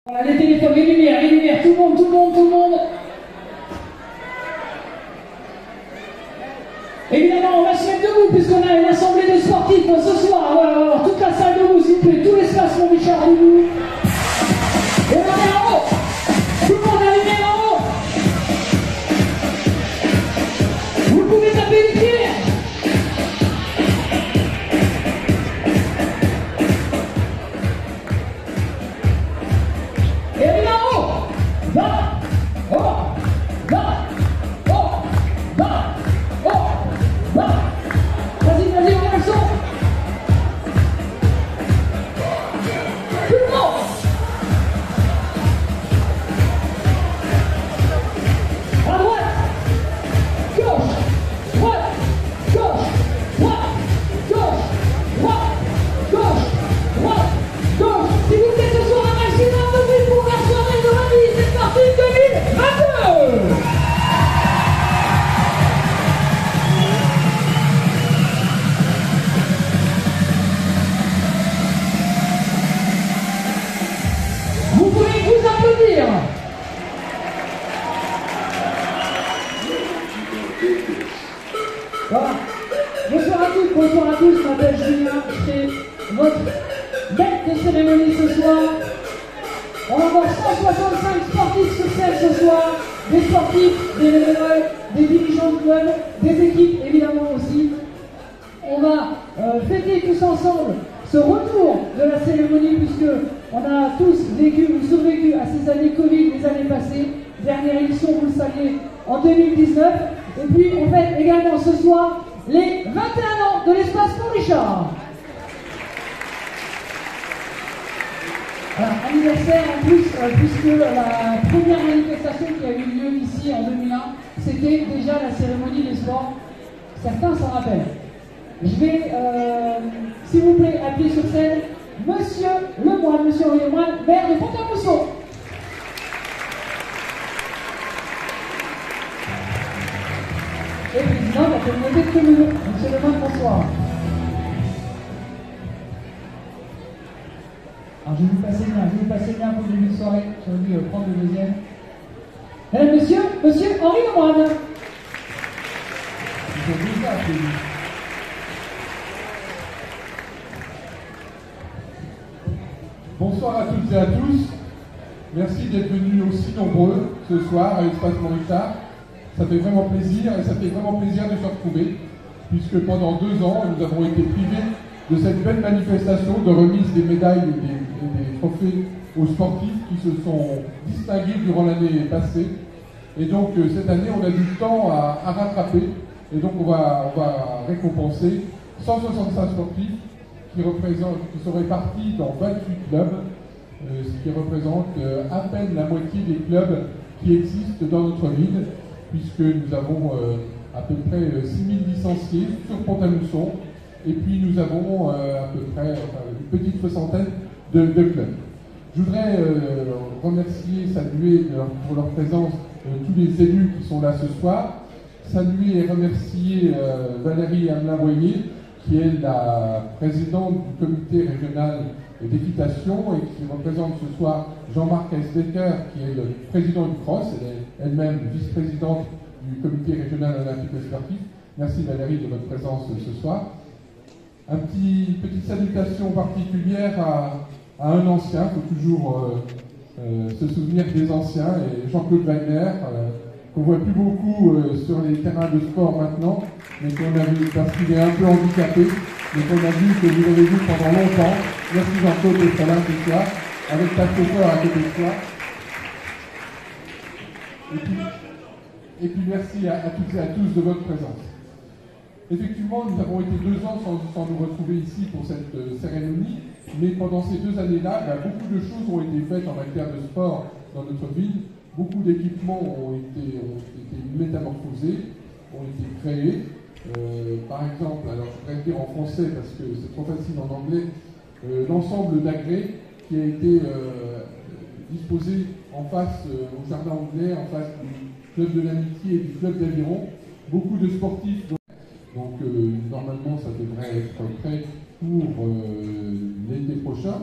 Voilà, les téléphones, les lumières, tout le monde, tout le monde, tout le monde. Évidemment, on va se mettre debout puisqu'on a une assemblée de sportifs ce soir. Voilà, alors toute la salle debout, s'il vous plaît, tout l'espace, mon Richard, debout. Et on est en haut. Tout le monde a les mains en haut. Vous pouvez taper les pieds. Voilà. Bonsoir à tous, je m'appelle Julien, je serai votre maître de cérémonie ce soir. On va avoir 165 sportifs sur scène ce soir, des sportifs, des bénévoles, des dirigeants de club, des équipes évidemment aussi. On va fêter tous ensemble ce retour de la cérémonie puisque on a tous vécu ou survécu à ces années Covid, les années passées. Dernière édition, vous le saviez, en 2019. Et puis on fête également ce soir les 21 ans de l'espace pour Richard. Alors, anniversaire en plus, puisque la première manifestation qui a eu lieu ici en 2001, c'était déjà la cérémonie des sports. Certains s'en rappellent. Je vais, s'il vous plaît, appeler sur scène Monsieur Lemoine, Monsieur Henri Lemoine, maire de Pont-à-Mousson. Et président de la communauté de communes, Monsieur Lemoine, bonsoir. Alors je vais vous passer bien pour le début de soirée, je vais prendre le deuxième. Mesdames, Monsieur Henri Lemoine. Bonsoir à toutes et à tous. Merci d'être venus aussi nombreux ce soir à l'espace Richard. Ça fait vraiment plaisir et ça fait vraiment plaisir de se retrouver puisque pendant 2 ans, nous avons été privés de cette belle manifestation de remise des médailles et des trophées aux sportifs qui se sont distingués durant l'année passée. Et donc cette année, on a du temps à rattraper et donc on va récompenser 165 sportifs qui sont répartis dans 28 clubs, ce qui représente à peine la moitié des clubs qui existent dans notre ville, puisque nous avons à peu près 6000 licenciés sur Pont-à-Mousson, et puis nous avons à peu près une petite soixantaine de clubs. Je voudrais remercier, saluer pour leur présence tous les élus qui sont là ce soir, saluer et remercier Valérie Hamelin-Boyer, qui est la présidente du comité régional d'équitation et qui représente ce soir Jean-Marc Esdecker, qui est le président du CROSS, elle est elle-même vice-présidente du comité régional olympique et sportif. Merci Valérie de votre présence ce soir. Petite salutation particulière à un ancien, il faut toujours se souvenir des anciens, et Jean-Claude Wagner, qu'on voit plus beaucoup sur les terrains de sport maintenant, mais qu'on a vu parce qu'il est un peu handicapé, mais qu'on a vu que vous l'avez vu pendant longtemps. Merci Jean-Claude d'être là ce soir, avec ta chauffeur à côté de toi. Et puis merci à toutes et à tous de votre présence. Effectivement, nous avons été 2 ans sans nous retrouver ici pour cette cérémonie, mais pendant ces 2 années-là, beaucoup de choses ont été faites en matière de sport dans notre ville. Beaucoup d'équipements ont été métamorphosés, ont été créés. Par exemple, alors je voudrais le dire en français parce que c'est trop facile en anglais, l'ensemble d'Agré qui a été disposé en face au jardin anglais, en face du club de l'amitié et du club d'aviron. Beaucoup de sportifs, donc normalement ça devrait être prêt pour l'été prochain.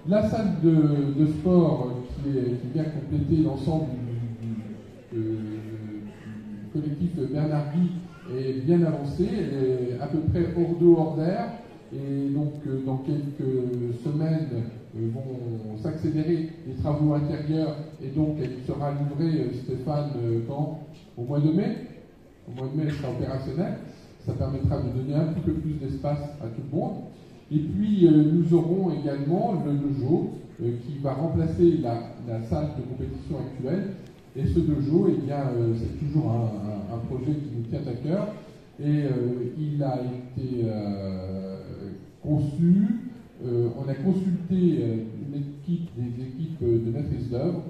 la salle de sport qui vient compléter l'ensemble du collectif Bernard Guy est bien avancée, elle est à peu près hors d'eau, hors d'air, et donc dans quelques semaines vont s'accélérer les travaux intérieurs, et donc elle sera livrée, Stéphane, quand? Au mois de mai. Au mois de mai, elle sera opérationnelle. Ça permettra de donner un petit peu plus d'espace à tout le monde. Et puis, nous aurons également le dojo qui va remplacer la salle de compétition actuelle. Et ce dojo, eh bien, c'est toujours un projet qui nous tient à cœur. Et il a été conçu. On a consulté des équipes de maîtrise d'œuvre.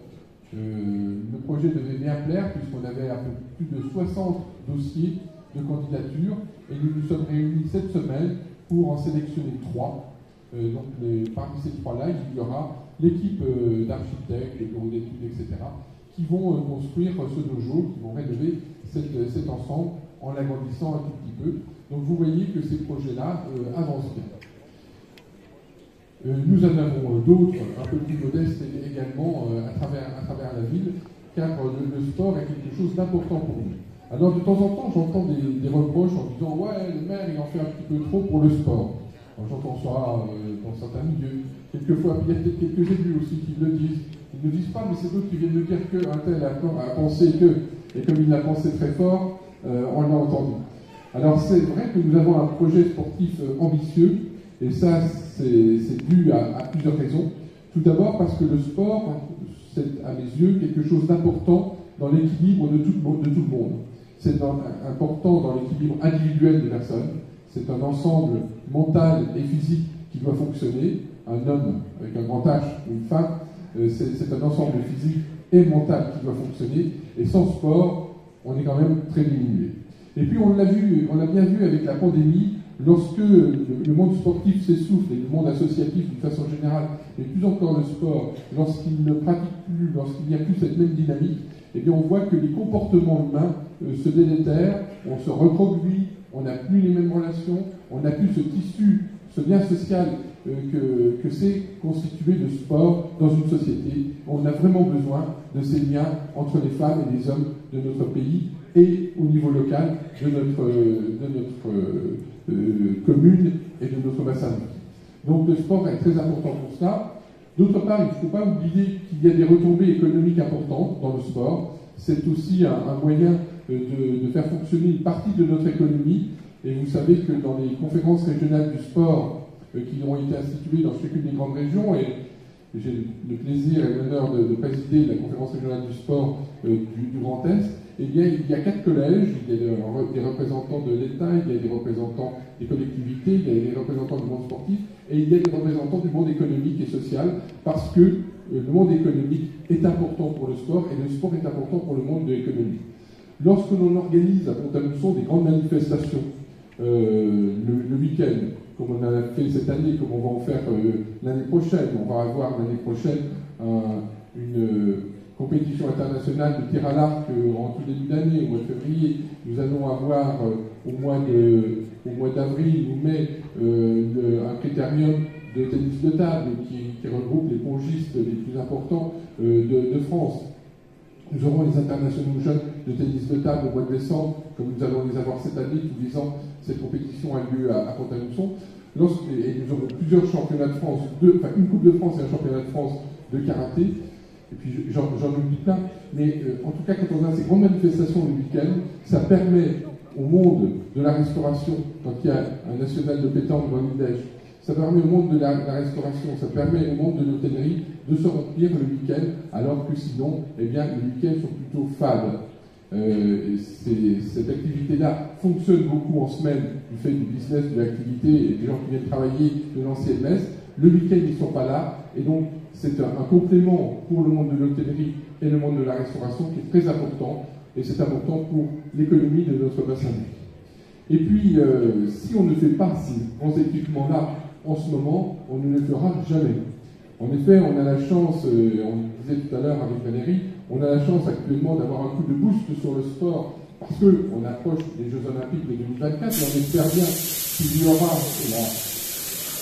Le projet devait bien plaire puisqu'on avait un peu plus de 60 dossiers de candidature et nous nous sommes réunis cette semaine pour en sélectionner 3. Parmi ces 3-là, il y aura l'équipe d'architectes, de bureaux d'études, etc., qui vont construire ce dojo, qui vont rénover cet ensemble en l'agrandissant un tout petit peu. Donc vous voyez que ces projets-là avancent bien. Nous en avons d'autres, un peu plus modestes également, à travers la ville, car le sport est quelque chose d'important pour nous. Alors de temps en temps, j'entends des reproches en disant « Ouais, le maire, il en fait un petit peu trop pour le sport ». J'entends ça dans certains milieux. Quelquefois, il y a peut-être quelques élus aussi qui le disent. Ils ne disent pas, mais c'est d'autres qui viennent me dire qu'un tel a pensé que, et comme il l'a pensé très fort, on l'a entendu. Alors c'est vrai que nous avons un projet sportif ambitieux, et ça, c'est dû à plusieurs raisons. Tout d'abord parce que le sport, c'est à mes yeux quelque chose d'important dans l'équilibre de tout le monde. C'est important dans l'équilibre individuel des personnes. C'est un ensemble mental et physique qui doit fonctionner. Un homme avec un grand H ou une femme, c'est un ensemble physique et mental qui doit fonctionner. Et sans sport, on est quand même très diminué. Et puis on l'a bien vu avec la pandémie. Lorsque le monde sportif s'essouffle et le monde associatif d'une façon générale, mais plus encore le sport, lorsqu'il ne pratique plus, lorsqu'il n'y a plus cette même dynamique, eh bien on voit que les comportements humains se délétèrent, on se recroqueville, on n'a plus les mêmes relations, on n'a plus ce tissu, ce lien social que c'est constitué de sport dans une société. On a vraiment besoin de ces liens entre les femmes et les hommes de notre pays et au niveau local de notre commune et de notre bassin. Donc le sport est très important pour cela. D'autre part, il ne faut pas oublier qu'il y a des retombées économiques importantes dans le sport. C'est aussi un moyen de faire fonctionner une partie de notre économie. Et vous savez que dans les conférences régionales du sport qui ont été instituées dans chacune des grandes régions, et j'ai le plaisir et l'honneur de présider la conférence régionale du sport du Grand Est, eh bien, il y a 4 collèges, il y a des représentants de l'État, il y a des représentants des collectivités, il y a des représentants du monde sportif, et il y a des représentants du monde économique et social, parce que le monde économique est important pour le sport, et le sport est important pour le monde de l'économie. Lorsque l'on organise à Pont-à-Mousson des grandes manifestations, le week-end, comme on a fait cette année, comme on va en faire l'année prochaine, on va avoir l'année prochaine une compétition internationale de tir à l'arc en tout début d'année, au mois de février. Nous allons avoir au mois d'avril ou mai un critérium de tennis de table qui regroupe les pongistes les plus importants de France. Nous aurons les internationaux jeunes de tennis de table au mois de décembre, comme nous allons les avoir cette année, tous les ans. Cette compétition a lieu à Pont-à-Mousson. Et nous aurons plusieurs championnats de France, une Coupe de France et un championnat de France de karaté. Et puis j'en oublie plein. Mais en tout cas, quand on a ces grandes manifestations le week-end, ça permet au monde de la restauration, quand il y a un national de pétanque dans l'Idèche, ça permet au monde de la restauration, ça permet au monde de l'hôtellerie de se remplir le week-end, alors que sinon, eh bien, les week-ends sont plutôt fades. Cette activité-là fonctionne beaucoup en semaine du fait du business, de l'activité et des gens qui viennent travailler de l'ancienne messe. Le week-end, ils ne sont pas là, et donc c'est un complément pour le monde de l'hôtellerie et le monde de la restauration qui est très important, et c'est important pour l'économie de notre bassin. Et puis, si on ne fait pas ces grands équipements-là en ce moment, on ne le fera jamais. En effet, on a la chance, on disait tout à l'heure avec Valérie, on a la chance actuellement d'avoir un coup de boost sur le sport parce qu'on approche des Jeux Olympiques de 2024 et on espère bien qu'il y aura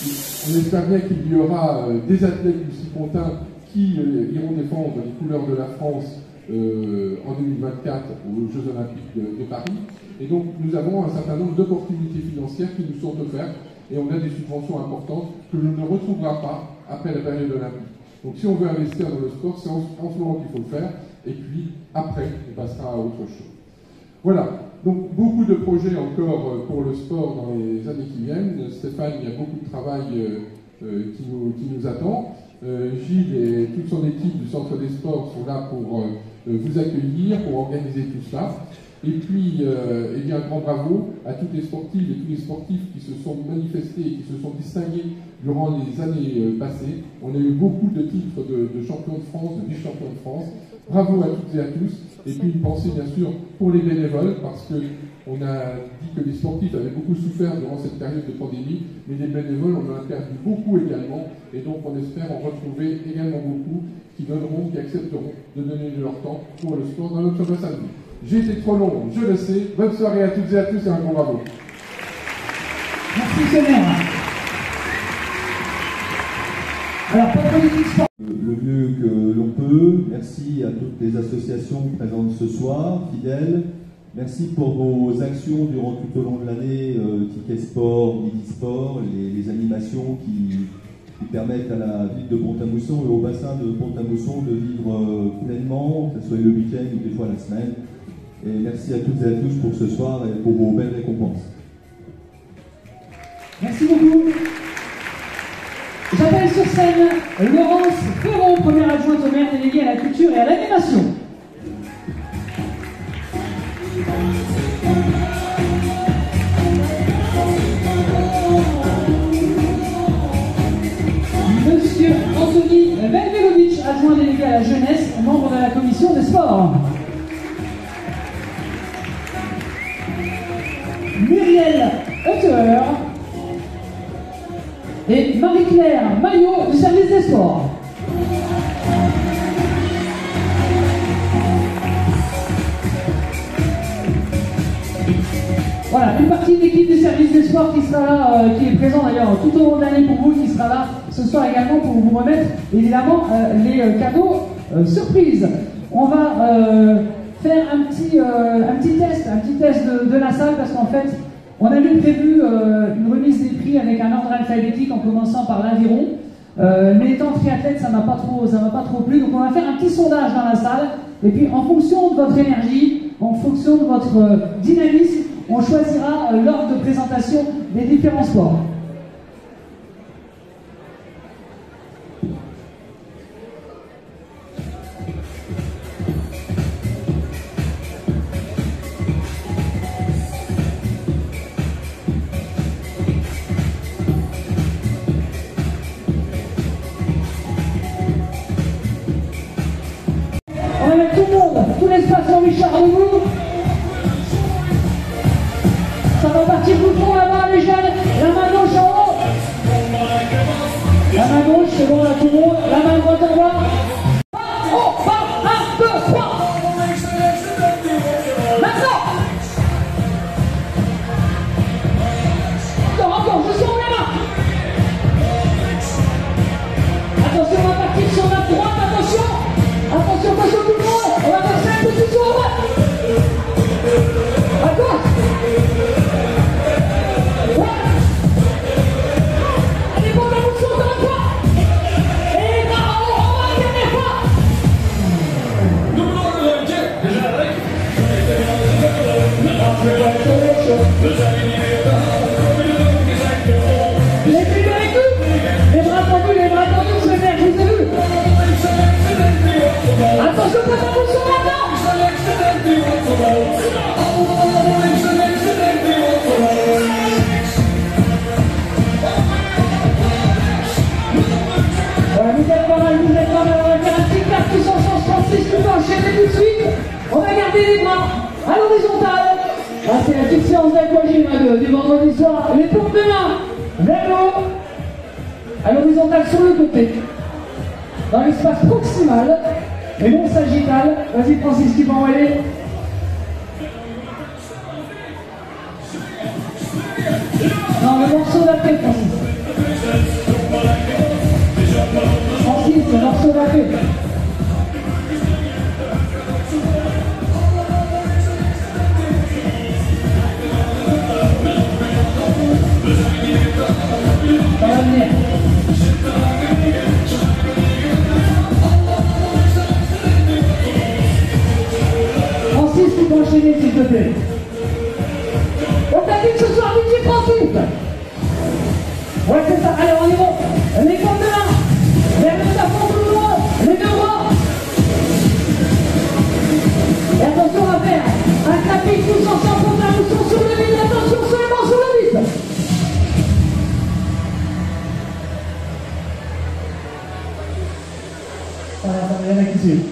On espère bien qu'il y aura des athlètes du Cipontin qui iront défendre les couleurs de la France en 2024 aux Jeux Olympiques de Paris. Et donc nous avons un certain nombre d'opportunités financières qui nous sont offertes et on a des subventions importantes que l'on ne retrouvera pas après la période olympique. Donc si on veut investir dans le sport, c'est en ce moment qu'il faut le faire, et puis après, on passera à autre chose. Voilà, donc beaucoup de projets encore pour le sport dans les années qui viennent. Stéphane, il y a beaucoup de travail qui nous attend. Gilles et toute son équipe du Centre des Sports sont là pour vous accueillir, pour organiser tout cela. Et puis, eh bien, un grand bravo à toutes les sportives et tous les sportifs qui se sont manifestés et qui se sont distingués durant les années passées. On a eu beaucoup de titres de champion de France, de vice-champion de France. Bravo à toutes et à tous. Et puis une pensée bien sûr pour les bénévoles, parce qu'on a dit que les sportifs avaient beaucoup souffert durant cette période de pandémie, mais les bénévoles, on en a perdu beaucoup également. Et donc on espère en retrouver également beaucoup qui donneront, qui accepteront de donner de leur temps pour le sport dans notre bassin de vie. J'ai été trop long, je le sais. Bonne soirée à toutes et à tous et un grand bravo. Merci, Seigneur. Alors, pas de politique sport. Le mieux que l'on peut. Merci à toutes les associations présentes ce soir, fidèles. Merci pour vos actions durant tout au long de l'année, Ticket Sport, Midi Sport, les animations qui permettent à la ville de Pont-à-Mousson et au bassin de Pont-à-Mousson de vivre pleinement, que ce soit le week-end ou des fois la semaine. Et merci à toutes et à tous pour ce soir et pour vos belles récompenses. Merci beaucoup. J'appelle sur scène Laurence Ferron, première adjointe au maire déléguée à la culture et à l'animation. Monsieur Anthony Velvelovic, adjoint délégué à la jeunesse, membre de la commission des sports. Muriel Hauteur et Marie-Claire Maillot du service des sports. Voilà, une partie de l'équipe du service des sports qui sera là, qui est présent d'ailleurs tout au long de l'année pour vous, qui sera là ce soir également pour vous remettre évidemment les cadeaux surprises. On va faire un petit test de la salle, parce qu'en fait on avait prévu une remise des prix avec un ordre alphabétique en commençant par l'aviron, mais étant triathlète ça m'a pas trop plu, donc on va faire un petit sondage dans la salle et puis en fonction de votre énergie, en fonction de votre dynamisme, on choisira l'ordre de présentation des différents sports. Tout l'espace en Richard debout. Ça va partir tout le fond là-bas, les jeunes. La main gauche en haut. La main gauche, c'est bon là tout le monde. La main droite en bas. Oh, 1, 2, 3. Maintenant. Encore, je sens la main. Attention, on va partir sur la droite, attention. Attention tout le monde. On va passer un petit tour à droite. À gauche. Ouais. Allez, bon, la motion dans la fois. Et là, on va la dernière fois. Les pieds avec nous. Les bras tendus, je vais faire, je vous ai vu. Attention, pas de motion maintenant. Vous êtes pas mal, on va faire un petit clap tous ensemble, Francis, tout enchaîner tout de suite. On va garder les bras à l'horizontale. Ah, c'est la petite séance d'aquagym du vendredi soir. Les pompes de main vers le haut, à l'horizontale sur le côté, dans l'espace proximal, et non sagittal. Vas-y Francis, qui va envoyer. Non, le morceau d'après Francis. tapez. Ça va venir. Francis, tu peux enchaîner s'il te plaît. On t'a dit que ce soir, DJ Francis. Ouais, c'est ça. Alors, on est bon. Les comptes de main. Vers le plafond, tout le monde. Les deux bras. Et attention à faire un clapping tous ensemble pour la mousson sur le vide. Attention seulement sur le vide. Voilà, ça va, il y en a qui suivent.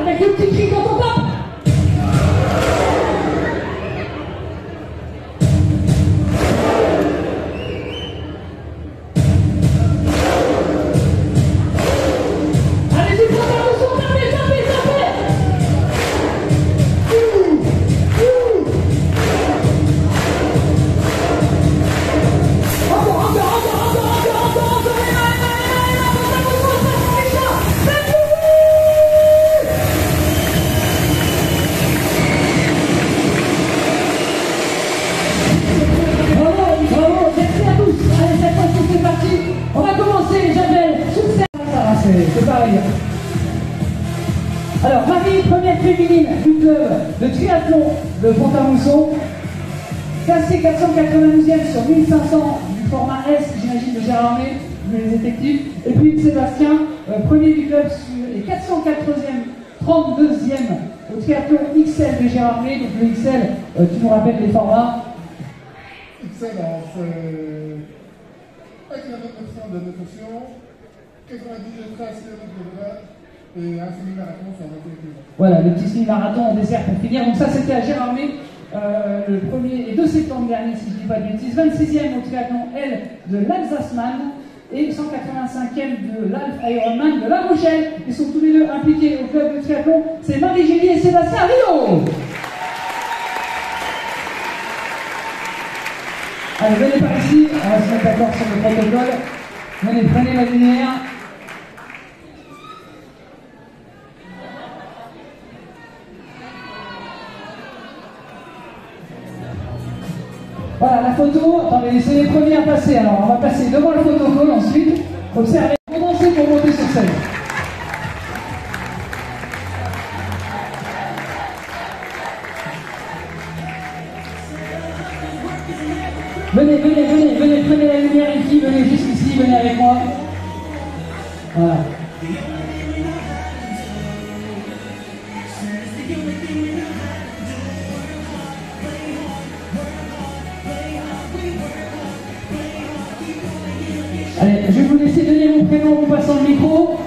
Avec le petit cri quand on tape. Allez-y, prends la leçon, tapez, tapez, tapez. Encore, encore, encore, encore, encore, encore, encore, et là, c'est pour vous. Bravo, bravo, merci à tous. Allez, cette fois-ci, c'est parti. On va commencer, j'appelle succès. C'est pareil. Alors, Marie, première féminine du club de triathlon de Pont-à-Mousson, classée 492e sur 1500 du format S, j'imagine, de Gérard Armé, vu les effectifs. Et puis Sébastien, premier du club sur les 480e, 32e au triathlon XL de Gérard Armé. Donc le XL, tu nous rappelles les formats. XL, alors c'est 1 km de natation, 90 de trace, 1 km de droite et un semi-marathon sur 21 km. Voilà, le petit semi-marathon en dessert pour finir. Donc ça, c'était à Gérard Armé, le 1er et 2 septembre dernier, si je ne dis pas de bêtises. 26e au triathlon L de l'Alsace-Man et 185e de l'Alf Ironman de La Rochelle. Ils sont tous les deux impliqués au club de triathlon. C'est Marie Gély et Sébastien Rio. Allez, venez par ici, on va se mettre d'accord sur le protocole. Venez, prenez la lumière. Voilà, la photo, attendez, c'est les premiers à passer. Alors, on va passer devant le protocole ensuite. Observez, commencez pour monter sur scène. Venez, venez, venez, venez, prenez la lumière ici, venez jusqu'ici, venez avec moi. Voilà. Allez, je vais vous laisser donner mon prénom en passant le micro.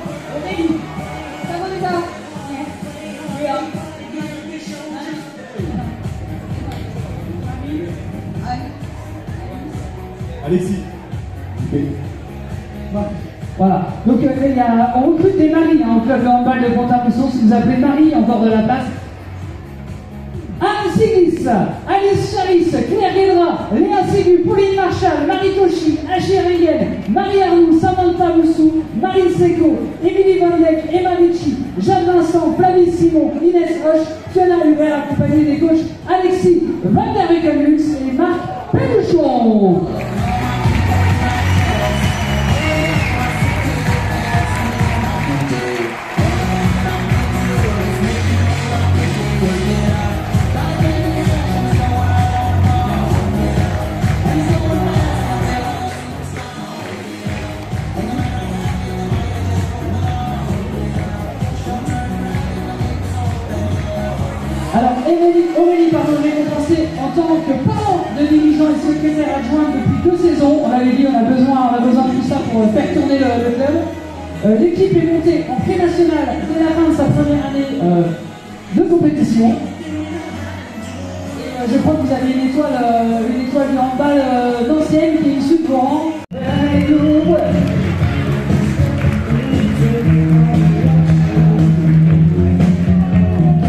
Alexis. Voilà. Donc on recrute des maris au club de handball de Pont-à-Mousson. Si vous appelez Marie, encore de la place. Anne Sigis, Alice Charis, Claire Guédra, Léa Ségu, Pauline Marchal, Marie Tochi, Achille Ringen, Marie Arnoux, Samantha Moussou, Marine Seco, Émilie Vandec, Emma Vici, Jeanne Vincent, Flavie Simon, Inès Roche, Fiona Hubert, accompagnée des coachs Alexis Van der Wekenlux et Marc Péluchon. Alors, Aurélie, pardon, j'ai compensé en tant que parent de dirigeant et secrétaire adjoint depuis 2 saisons. On avait dit on a besoin de tout ça pour faire tourner le club. L'équipe est montée en pré-national dès la fin de sa première année de compétition. Et je crois que vous avez une étoile du handball d'ancienne qui est issue de vos rangs.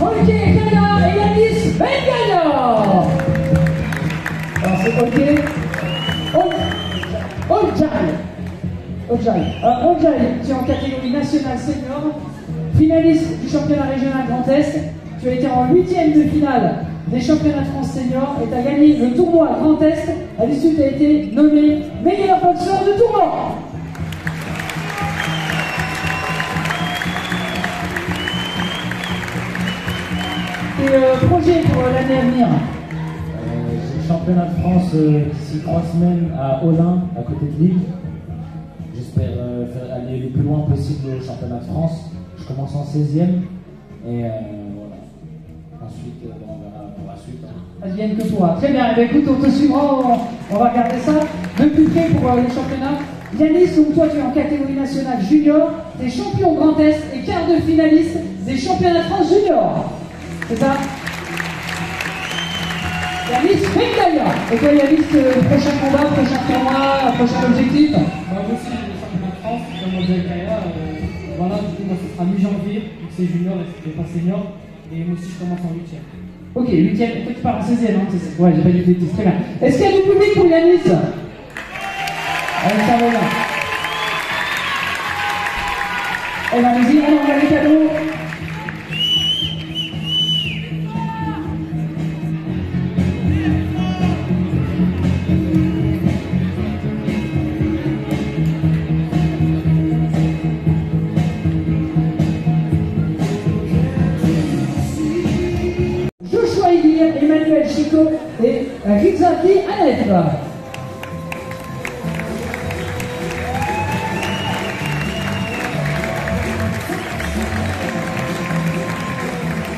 Ok, Kaya et Yanis Ben Kaya. Alors c'est ok. Oljaï, tu es en catégorie nationale senior, finaliste du championnat régional Grand Est. Tu as été en 8e de finale des championnats de France senior et tu as gagné le tournoi Grand Est. À l'issue, tu as été nommé meilleur boxeur de tournoi. Et projet pour l'année à venir? J'ai le championnat de France d'ici 3 semaines à Olin, à côté de Lille. J'espère aller le plus loin possible au championnat de France. Je commence en 16e et voilà. Ensuite, on verra pour la suite. Advienne que pourra. Très bien, écoute, on te suivra, on va regarder ça de plus près pour les championnats. Yanis, donc toi tu es en catégorie nationale junior, tu es champion Grand Est et quart de finaliste des championnats de France junior. C'est ça? Yanis Mekdaya. Et toi Yanis, prochain combat, prochain tournoi, prochain objectif? Moi aussi, le championnat de France, comme on dit voilà, du coup, moi, ce sera mi-janvier, vu que c'est junior et c'était pas senior. Et moi aussi, je commence en 8e. Ok, 8e, toi tu pars en 16e, hein, c'est ça. Ouais, j'ai pas du tout, très bien. Est-ce qu'il y a du public pour Yanis? Allez, ça va là. Eh ben, allez-y, on envoie les cadeaux. Emmanuel Chico et Rizaki Annette.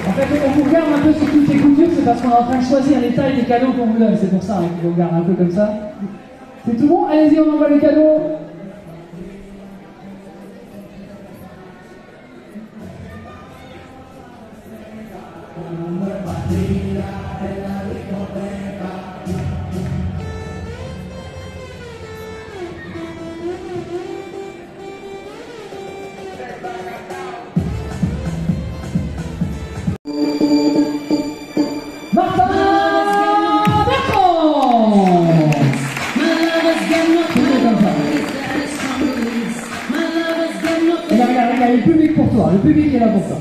En fait, on vous regarde un peu sur toutes les coutures, c'est parce qu'on est en train de choisir les tailles des cadeaux qu'on vous donne. C'est pour ça qu'on vous regarde un peu comme ça. C'est tout bon? Allez-y, on envoie les cadeaux. Le public est là pour ça.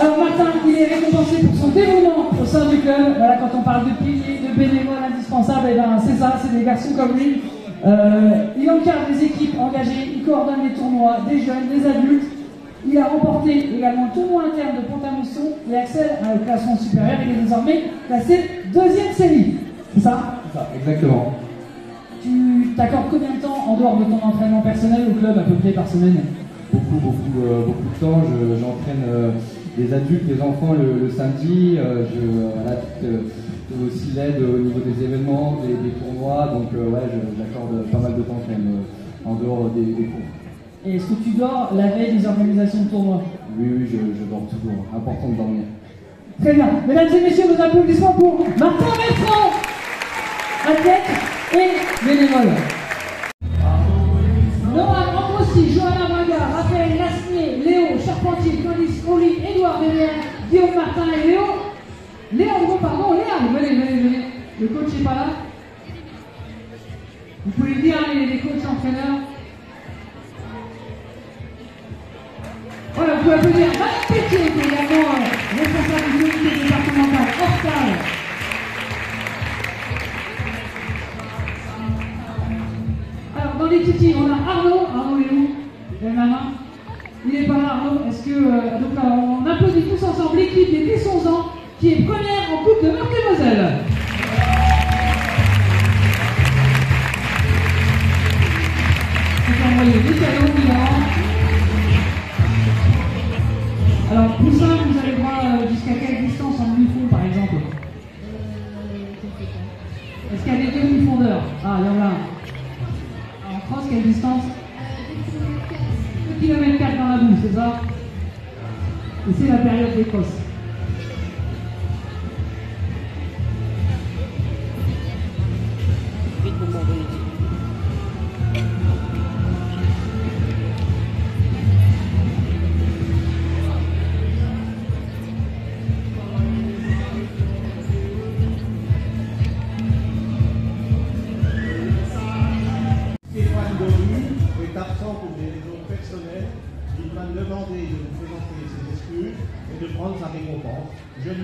Alors Martin, il est récompensé pour son dévouement au sein du club. Voilà, quand on parle de piliers, de bénévoles indispensables, et ben c'est ça, c'est des garçons comme lui. Il encadre des équipes engagées, il coordonne les tournois, des jeunes, des adultes. Il a remporté également le tournoi interne de Pont-à-Mousson et accède à la classement supérieur. Il est désormais classé 2e série. C'est ça? C'est ça, exactement. Tu t'accordes combien de temps en dehors de ton entraînement personnel au club à peu près par semaine? Beaucoup de temps. J'entraîne des adultes, des enfants le samedi. Aussi l'aide au niveau des événements, des tournois. Donc j'accorde pas mal de temps quand même en dehors des cours. Et est-ce que tu dors la veille des organisations de tournois? Oui, je dors toujours. Important de dormir. Très bien. Mesdames et messieurs, vos applaudissements pour Martin Bertrand, athlète et bénévole. Noah Ambrossi, Johanna Braga, Raphaël Lasnier, Léo Charpentier, Claudice Oli, Édouard Derrière, Guillaume Martin et Léa, venez. Le coach n'est pas là. Vous pouvez dire les coachs entraîneurs. Voilà, vous pouvez applaudir Marie Pétier, qui est également responsable du comité départemental Hortal. Alors, dans les titis, on a Arnaud. Arnaud est où? Il y a la main. Il n'est pas là, Arnaud. Est-ce que. Donc, on applaudit tous ensemble l'équipe des 10-11 ans qui est première en Coupe de Meurthe-et-Moselle. On va envoyer des cadeaux, évidemment. Alors, Poussin, vous avez droit jusqu'à quelle distance en demi-fond, par exemple? Est-ce qu'il y a des demi-fondeurs? Ah, il y en a un. En cross, quelle distance? 2 km 4 dans la boue, c'est ça? Et c'est la période des crosses.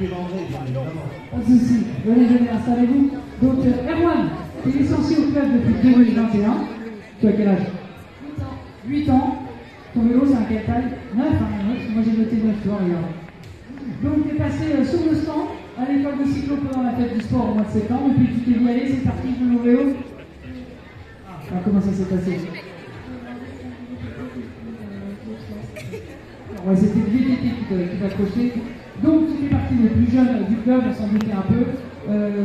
lui rendrai, bien évidemment. Pas de souci. Venez, installez-vous. Donc, Erwan, tu es licencié au club depuis 2021. Tu as quel âge? 8 ans. Ton vélo, c'est un quelle taille? 9, hein, 9. Moi, j'ai noté 9, tu vois, regarde. Donc, tu es passé sur le stand à l'école de cyclo pendant la fête du sport au mois de septembre. Et puis, tu t'es dit, allez, c'est parti, je veux mon vélo. Alors, comment ça s'est passé? Ouais, c'était le VTT qui t'a accroché. Donc, tu fais partie des plus jeunes du club, on s'en doutait un peu.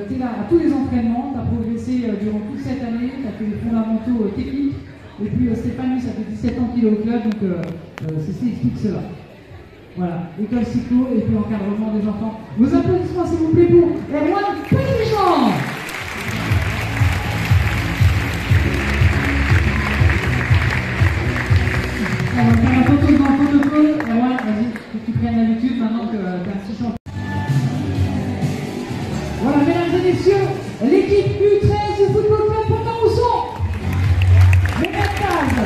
Tu es là à tous les entraînements, tu as progressé durant toute cette année, tu as fait les fondamentaux techniques. Et puis Stéphane, lui, ça fait 17 ans qu'il est au club, donc ceci explique cela. Voilà, école cyclo et puis encadrement des enfants. Vos applaudissements, s'il vous plaît, pour Erwan Petitjean. On va faire un photo dans le protocole. Erwan, vas-y, que tu prennes l'habitude maintenant que tu es un petit champion. Voilà, mesdames et messieurs, l'équipe U13 du Football Club Pont-à-Mousson. Ménataz,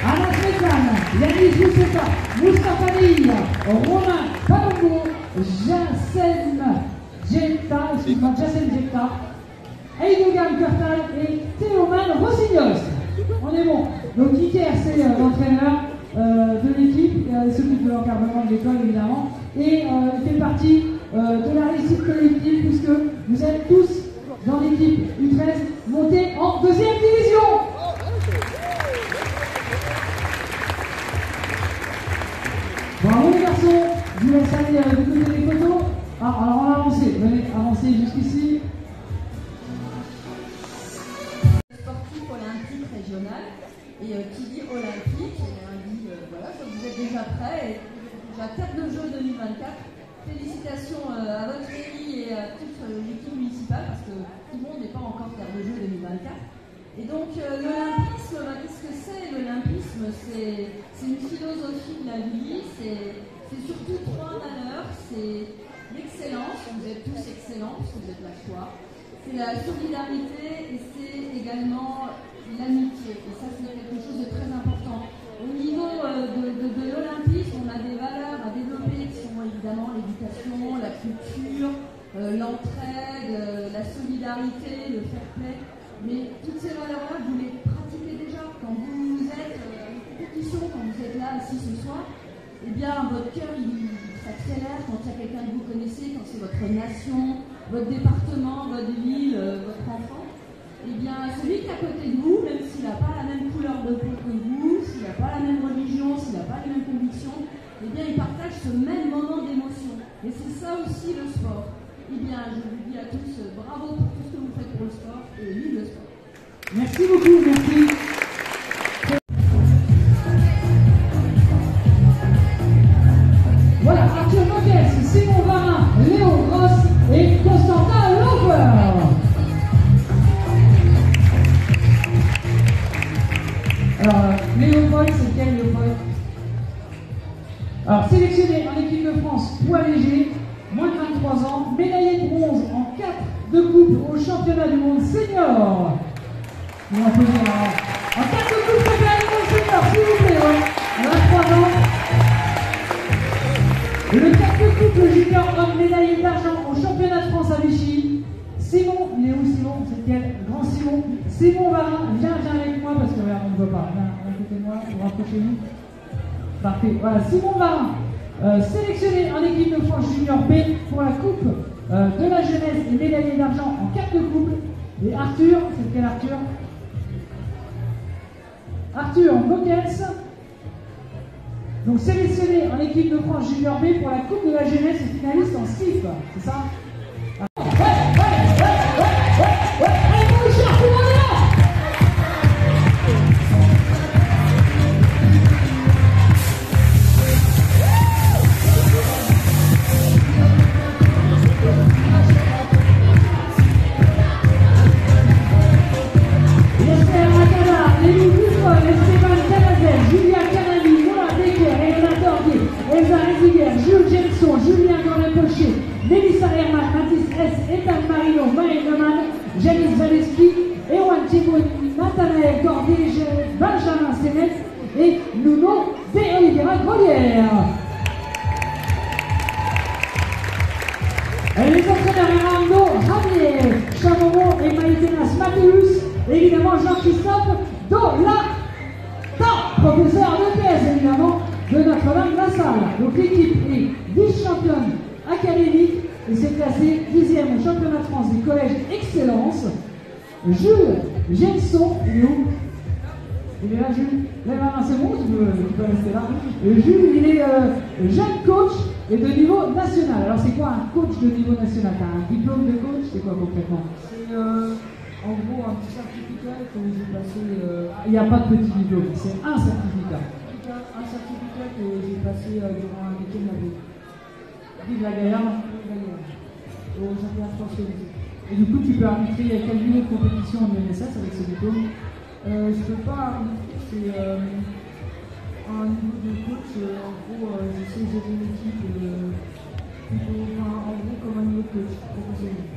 Anas Mekan, Yanis Youssef, Moustapha Leï, Romain Palombo, Jassen Jetta, Eidogan Kurtal et Théoman Rossignos. On est bon. Donc Iker, c'est l'entraîneur de l'équipe, il s'occupe de l'encadrement de l'école évidemment, et il fait partie de la réussite collective puisque vous êtes tous dans l'équipe U13 montée en 2e division. Bravo les garçons, je vous laisse aller de côté des photos. Ah, alors on va avancer, venez avancer jusqu'ici. Sportif olympique régional, et qui dit olympique, dit voilà, vous êtes déjà prêts, et déjà terre de jeu 2024. Félicitations à votre mairie et à toute l'équipe municipale, parce que tout le monde n'est pas encore terre de jeu 2024. Et donc l'olympisme, qu'est-ce que c'est? L'olympisme, c'est une philosophie de la vie, c'est surtout 3 valeurs, c'est l'excellence, vous êtes tous excellents, parce que vous êtes la foi, c'est la solidarité et c'est également l'amitié. Et ça, c'est quelque chose de très important. Au niveau de l'olympisme, on a des valeurs à développer qui sont évidemment l'éducation, la culture, l'entraide, la solidarité, le fair play. Mais toutes ces valeurs-là, vous les pratiquez déjà. Quand vous êtes à une compétition, quand vous êtes là, assis ce soir, eh bien, votre cœur, il s'accélère quand il y a quelqu'un que vous connaissez, quand c'est votre nation, votre département, votre ville, votre enfant. Eh bien, celui qui est à côté de vous, même s'il n'a pas la même couleur de peau que vous, s'il n'a pas la même religion, s'il n'a pas les mêmes convictions, eh bien, il partage ce même moment d'émotion. Et c'est ça aussi le sport. Eh bien, je vous dis à tous, bravo pour tout ce que vous faites pour le sport et vive le sport. Merci beaucoup, merci. Voilà, Arthur Noguès, Simon Varin, Léo Gross et Constantin Lover. Alors, Léopold, c'est quel Léopold? Alors, sélectionné en équipe de France poids léger, moins de 23 ans, médaillé de bronze en 4 de couple au championnat du monde senior. On va poser en 4 de couple championnat du monde senior, s'il vous plaît, ouais. 23 ans. Et le 4 de couple junior homme médaillé d'argent au championnat de France à Vichy. Simon, il est où Simon? C'est quel? Grand Simon. Simon Varin, viens avec moi parce que regarde, on ne voit pas. Viens à côté de moi, vous rapprochez-vous. Parfait. Voilà, Simon Varin, sélectionné en équipe de France junior B pour la coupe de la jeunesse et médaillé d'argent en 4 de couple. Et Arthur, c'est quel Arthur? Arthur Moquels, donc sélectionné en équipe de France junior B pour la coupe de la jeunesse et finaliste en skip, c'est ça? Allez, pour le cher, tout le monde est là! Esteban Canazel, Julia Canali, Noah Decker, Elena Tordier, Elsa Réziguer, Jules Jenson, Julien Gordon-Pocher, Mélissa Herman, Mathis S, Ethan Marino, Maël Neumann, Janice Zaleski, Erwan Thibault, Nathanaël Cordier, Benjamin Sénet et Nuno de Oliveira Grolière. Jonas Mathéus, et évidemment Jean-Christophe Dolata, professeur de PS évidemment de Notre-Dame-la-Salle. Donc l'équipe est vice-championne académique et s'est classée 10e au championnat de France des collèges Excellence. Jules Gelson, il est où? Il est là, Jules? Lève la main, c'est bon, tu peux rester là. Jules, il est jeune coach et de niveau national. Alors c'est quoi un coach de niveau national? T'as un diplôme de coach? C'est quoi concrètement? C'est en gros un petit certificat que j'ai passé. Il n'y a pas de petit diplôme, c'est un certificat. Un certificat que j'ai passé durant un week-end à Vive la Gaillarde. au championnat de France. Et du coup, tu peux arbitrer à quel niveau de compétition en MSS avec ce diplôme? Je peux pas arbitrer, c'est un niveau de coach. En gros, je sais gérer une équipe plutôt, en gros comme un niveau de coach professionnel.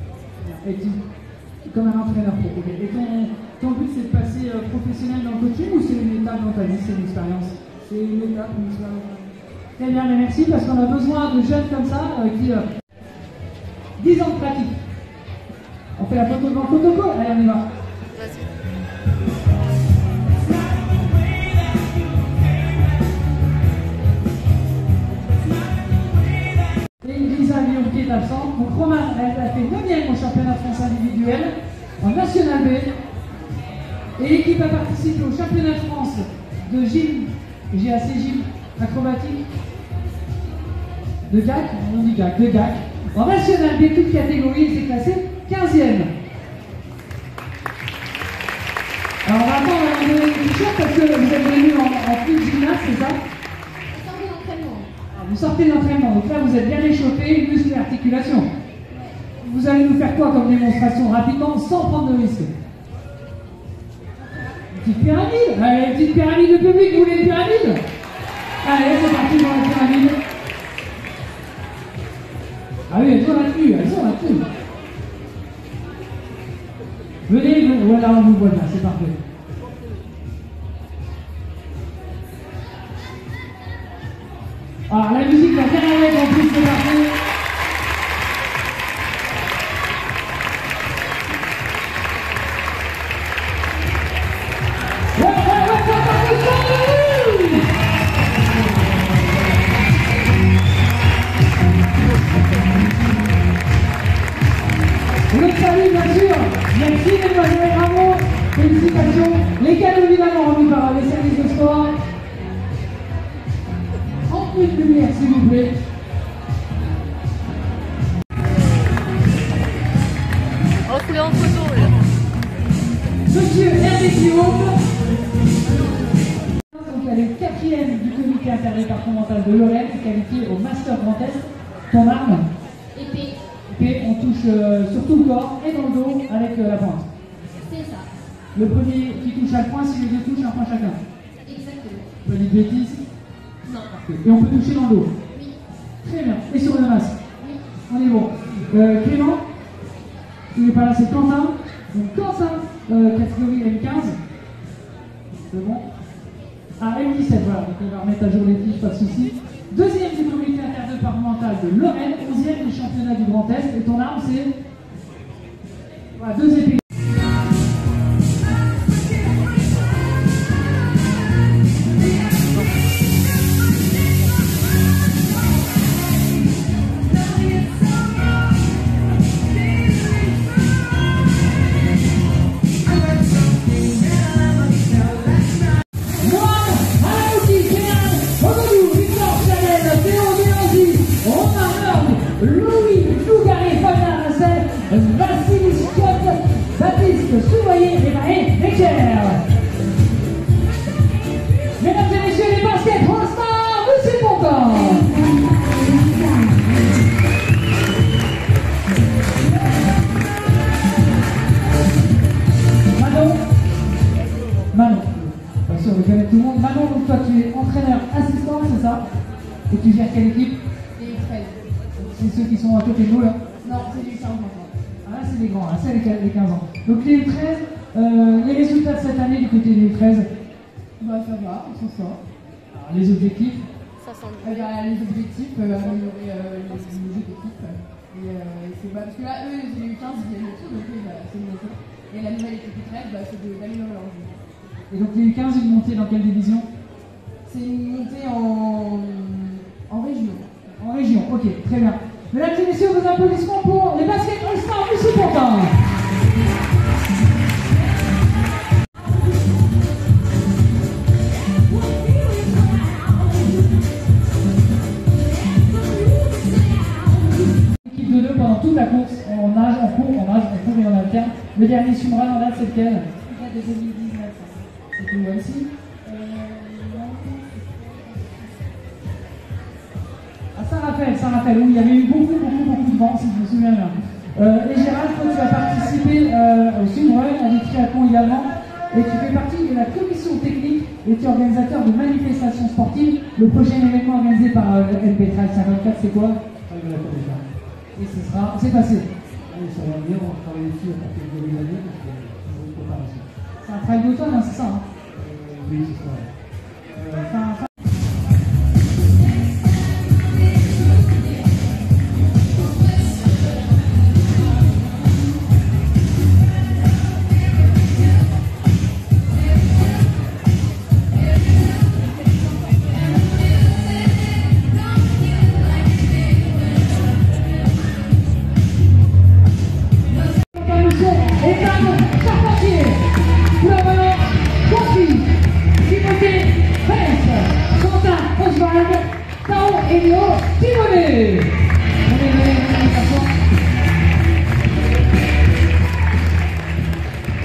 Et comme un entraîneur pro. Et ton but, c'est de passer professionnel dans le coaching ou c'est une étape dans ta vie, c'est une expérience? C'est une étape, une expérience. Très bien, mais merci parce qu'on a besoin de jeunes comme ça qui 10 ans de pratique. On fait la photo devant le protocole. Allez, on y va. Et Lisa Lyon qui est absente. Donc Romain, elle a fait 9e au championnat de France individuel en National B. Et l'équipe a participé au championnat de France de gym, GAC gym acrobatique, de GAC, on dit GAC, de GAC. En National B, toute catégorie, il s'est classé 15e. Alors on va attendre à donner une t-shirt parce que vous êtes venus en plus de gymnase, c'est ça? Vous sortez de l'entraînement, donc là vous êtes bien échauffé, muscles et articulations. Vous allez nous faire quoi comme démonstration rapidement sans prendre de risque? Une petite pyramide? Allez, une petite pyramide de public, vous voulez une pyramide? Allez, c'est parti dans la pyramide. Ah oui, elles sont là-dessus, elles sont là-dessus. Venez, voilà, on vous voit là, c'est parfait. Alors, la musique va bien avec en plus, c'est parfait. Le salut, bien sûr. Merci, mesdemoiselles, bravo. Félicitations. Les cadeaux, évidemment, remis par les services de sport. En plus de lumière, s'il vous plaît. On va couler en photo, là. Monsieur Hervé Guillaume. Donc, elle est 4e du comité interdépartemental de Lorraine, qualifiée au Master Grand Est. Ton arme? Épée. Épée, on touche sur tout le corps et dans le dos avec la pointe. C'est ça. Le premier qui touche à le point, si les deux touchent, un point chacun. Exactement. Pas de bêtises? Non. Et on peut toucher dans le dos? Oui. Très bien. Et sur le masse? Oui. On est bon. Clément? Il n'est pas là, c'est Quentin. Donc Quentin, catégorie M15. C'est bon. Ah, M17, voilà. Donc on va remettre à jour les fiches, pas de soucis. 2e du comité interdépartemental de Lorraine, 11e du championnat du Grand Est. Et ton arme, c'est? Voilà, 2 épées. Louis Lougaré, Fabien Rassel, Vassili Scott, Baptiste Souvoyer et Maë Necker. Mesdames et messieurs, les baskets All-Star, monsieur Pontan. Manon, bien sûr, vous connaissez tout le monde. Manon, donc toi tu es entraîneur assistant, c'est ça? Et tu gères quelle équipe? Les 13. C'est ceux qui sont à côté de nous là? Non, c'est du 15 maintenant. Ah là c'est les grands, là c'est les 15 ans. Donc les 13, les résultats de cette année du côté des 13? Bah ça va, on s'en sort. Alors, les objectifs? Ça sent Les objectifs, améliorer les jeux d'équipe. Et c'est pas parce que là, eux, j'ai eu 15, ils viennent au-dessus, donc bah, c'est mieux. Et la nouvelle équipe qui rêve, c'est d'améliorer leur jeu. Et donc les U15, une montée dans quelle division? C'est une montée en région. En région, ok, très bien. Mesdames et messieurs, vos applaudissements pour les baskets All-Star Lucie-Pontin. Équipe de deux pendant toute la course, on nage, on court et on alterne. Le dernier Sumran en date, c'est lequel? Il date de 2019. C'était où aussi? Saint-Raphaël, où il y avait eu beaucoup de vent, si je me souviens bien. Et Gérald, toi tu as participé au Swimrun, à des triathlons également, et tu fais partie de la commission technique et tu es organisateur de manifestations sportives. Le prochain événement organisé par LB 1354, c'est quoi? Et c'est passé. Ça va bien, on va travailler dessus à partir de l'année, parce que c'est une préparation. C'est un travail d'automne, hein, c'est ça hein? Oui, c'est ça.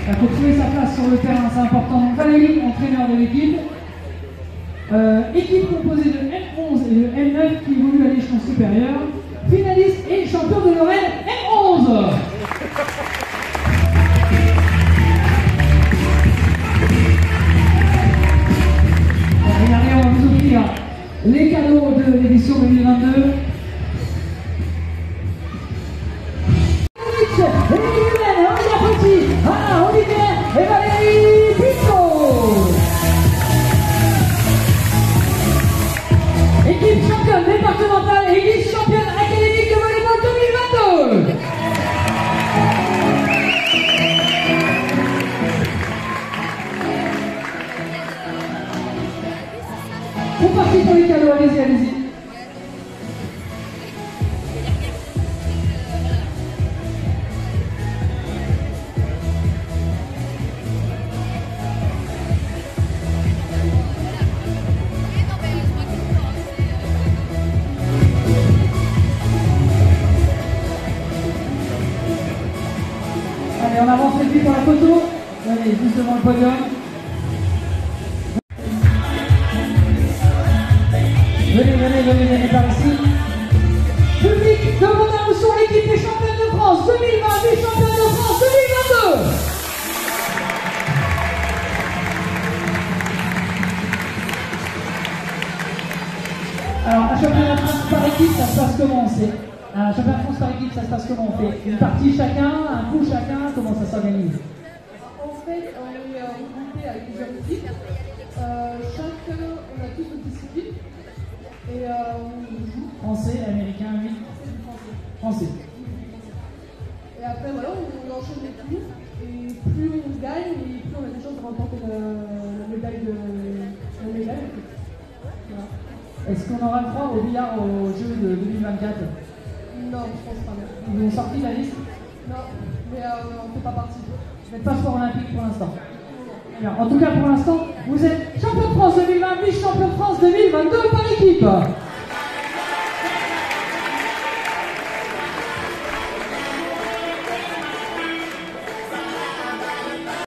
Il faut trouver sa place sur le terrain, c'est important. Donc Valérie, entraîneur de l'équipe. Équipe composée de M11 et de M9 qui évolue à l'échelon supérieur. Finaliste et champion de Lorraine M11. Regardez, on va vous offrir les cadeaux de l'édition 2022. Et Valérie Picot. Équipe championne départementale et vice-championne académique de volleyball 2022. C'est parti pour les cadeaux, allez-y. Allez, on avance les pieds pour la photo. Allez, juste devant le podium. Venez par ici. Public de Montamousson, l'équipe des championnes de France 2020, des championnes de France 2022. Alors, un championnat de France par équipe, ça se passe comment? Un championnat de France par équipe, ça se passe comment? On fait une partie chacun, un coup chacun, comment ça s'organise? En fait, on est regroupé avec plusieurs équipes. Chacun, on a tous une discipline. Et on joue. Français, américain, oui. Français. Et après, voilà, on enchaîne les tours. Et plus on gagne, et plus on a des chances de remporter la médaille. Voilà. Est-ce qu'on aura le droit au billard aux Jeux de 2024? Non, je pense pas. Ils ont sorti la liste? Non, mais on ne fait pas partie. Vous n'êtes pas sport olympique pour l'instant? Bien. En tout cas, pour l'instant, vous êtes champion de France 2020, vice-champion de France 2022 par équipe.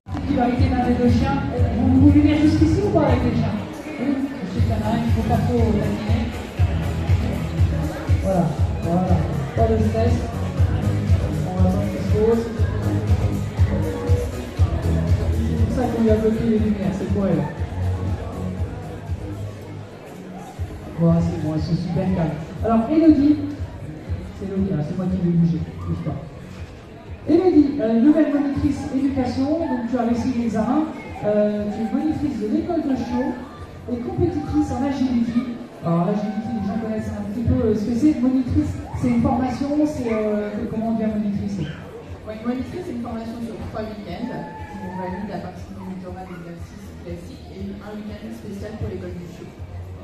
Particularité d'un des deux chiens. Vous voulez venir jusqu'ici ou pas avec les chiens? Oui, je sais qu'il y en a un, il ne faut pas trop l'animer. Voilà. Pas de stress. On va attendre qu'il se pose. C'est pour ça qu'on lui a bloqué les lumières, c'est pour elle. Voilà, c'est bon, elles sont super calmes. Alors, Elodie, c'est moi qui vais bouger, bouge pas. Elodie, nouvelle monitrice éducation, donc tu as réussi l'examen. Tu es monitrice de l'école de Chiot et compétitrice en agility. Alors l'agility, les gens connaissent un petit peu ce que c'est. Monitrice, c'est une formation, c'est comment on devient monitrice? Oui, Monitrice, c'est une formation sur 3 week-ends. On valide à partir du monitorat d'exercice classique et un week-end spécial pour l'école du chiot.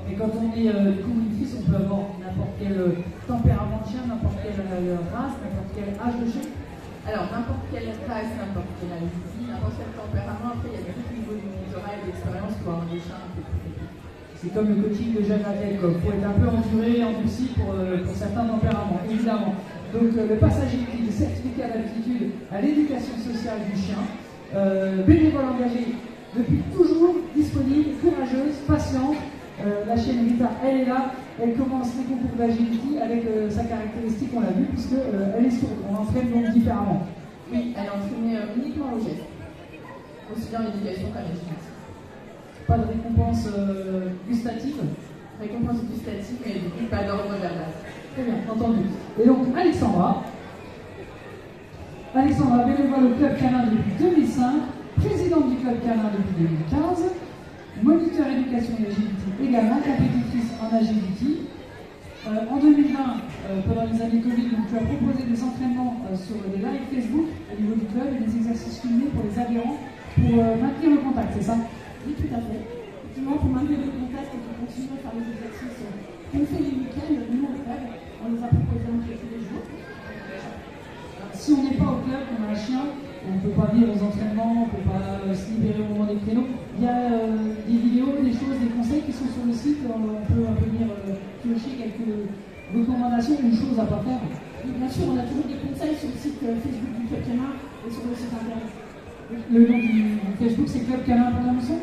Mais quand on est monitrice, on peut avoir n'importe quel tempérament de chien, n'importe quelle race, n'importe quel âge de chien. Alors, n'importe quelle race, n'importe quel âge de vie, n'importe quel tempérament. Après, il y a d'autres niveaux de monitorat et d'expérience pour avoir des chiens un peu plus petits. C'est comme le coaching de jeunes athlètes, il faut être un peu enduré, endurci pour certains tempéraments, évidemment. Donc le passage du certificat d'aptitude à l'éducation sociale du chien, bénévole engagée depuis toujours, disponible, courageuse, patiente. La chienne Rita, elle est là, elle commence les concours d'agility avec sa caractéristique, on l'a vu, puisqu'elle est sourde, on entraîne donc différemment. Oui, elle est entraînée uniquement au geste, aussi bien l'éducation qu'à l'agility. Pas de récompense gustative. Récompense gustative, mais du coup, pas d'ordre verbal. Très bien, entendu. Et donc, Alexandra, bénévole au Club Canin depuis 2005, présidente du Club Canin depuis 2015, moniteur éducation et agility également, compétitrice en agility. En 2020, pendant les années Covid, donc, tu as proposé des entraînements sur des lives Facebook au niveau du club et des exercices filmés pour les adhérents pour maintenir le contact, c'est ça? Oui, tout à fait. Effectivement, pour maintenir le contact et pour continuer à faire les exercices qu'on fait les week-ends, nous au club, on les a proposés un peu tous les jours. Si on n'est pas au club, on a un chien, on ne peut pas venir aux entraînements, on ne peut pas se libérer au moment des créneaux. Il y a des vidéos, des choses, des conseils qui sont sur le site, on peut venir piocher quelques recommandations, une chose à ne pas faire. Et bien sûr, on a toujours des conseils sur le site Facebook du Club Canin et sur le site internet. Le nom du Facebook, c'est Club Canin Pont-à-Mousson ?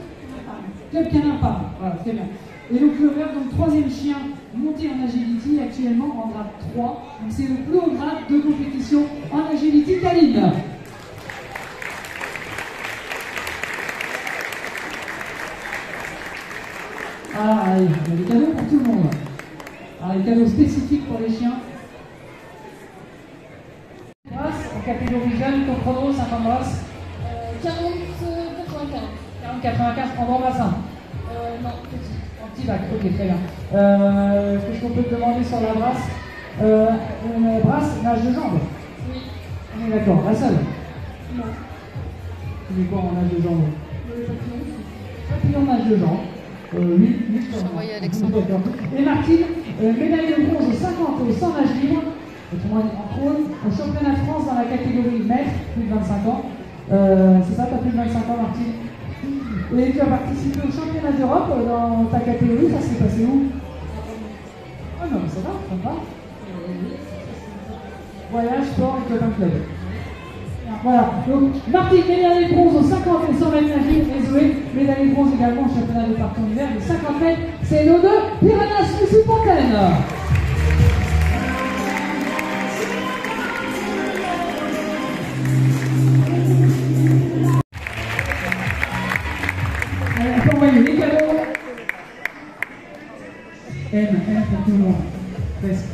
Club Canin Parle, voilà, très bien. Et donc le verre, donc troisième chien monté en agility, actuellement en grade 3. Donc c'est le plus haut grade de compétition en agility canine. Ah, il y a des cadeaux pour tout le monde. Alors les cadeaux spécifiques pour les chiens. En catégorie jeune, ton chrono, 50 brasses. 40-95 en grand bassin. Non, petit. En petit bac, ok, très bien. Qu'est-ce qu'on peut te demander sur la brasse? Une brasse, nage de jambes? Oui. On est d'accord, la seule? Non. Tu dis quoi en nage de jambes? Papillon nage de jambes. Oui, envoyé Alexandre. Et Martine, médaille de bronze 50 au 100 nage libre, autrement dit en trône, au championnat de France dans la catégorie maître, plus de 25 ans. C'est ça, tu as plus de 25 ans, Martine? Et tu as participé au championnat d'Europe dans ta catégorie, ça s'est passé où? Ah non, mais ça va, ça va. Voyage, sport et club club. Voilà, donc Martine, médaille de bronze aux 50 et 100 mètres nage libre, et Zoé, médaille de bronze également au championnat de parcours d'hiver de 50 mètres, c'est nos deux Piranhas Lucie-Fontaine. On peut envoyer les cadeaux. M pour tout le monde. Presque.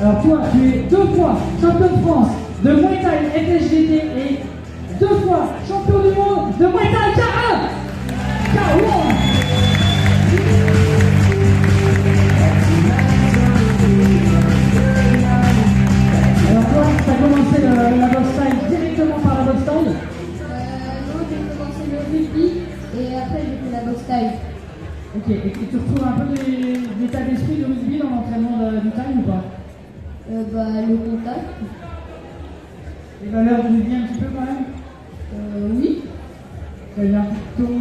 Alors toi, tu es 2 fois champion de France de Muay Thai FSGT et 2 fois champion du monde de Muay Thai K1. Alors toi, tu as commencé la boxe style directement par la boxe style? Non, j'ai commencé le rugby et après j'ai fait la boxe style. Ok, et tu retrouves un peu l'état d'esprit de rugby dans l'entraînement du time ou pas? Le contact. Les valeurs du rugby un petit peu quand même? Oui. Très bien. Ton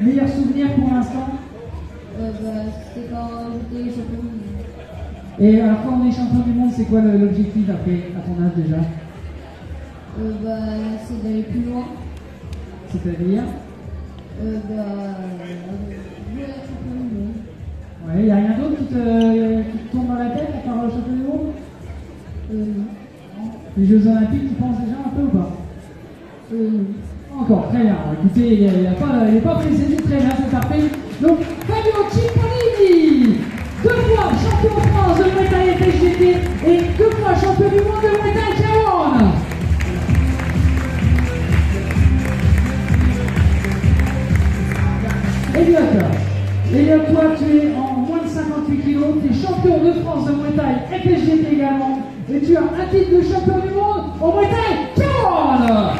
meilleur souvenir pour l'instant? C'était quand j'étais champion du monde. Et alors quand on est champion du monde, c'est quoi l'objectif après, à ton âge déjà? C'est d'aller plus loin. C'est-à-dire? Jouer à la champion du monde. Ouais, il n'y a rien d'autre qui te tombe dans la tête à part le champion du monde? Non. Les Jeux Olympiques, tu penses déjà un peu ou pas? Non. Encore, très bien. Écoutez, il n'est pas pressé, c'est très bien, c'est parfait. Donc, Fabio Cipollini, 2 fois champion de France de Muay Thai FSGT et 2 fois champion du monde de Muay Thai K1. Elliot, toi, tu es en moins de 58 kg, tu es champion de France de Muay Thai FSGT également, et tu as un titre de champion du monde en Muay Thai K1.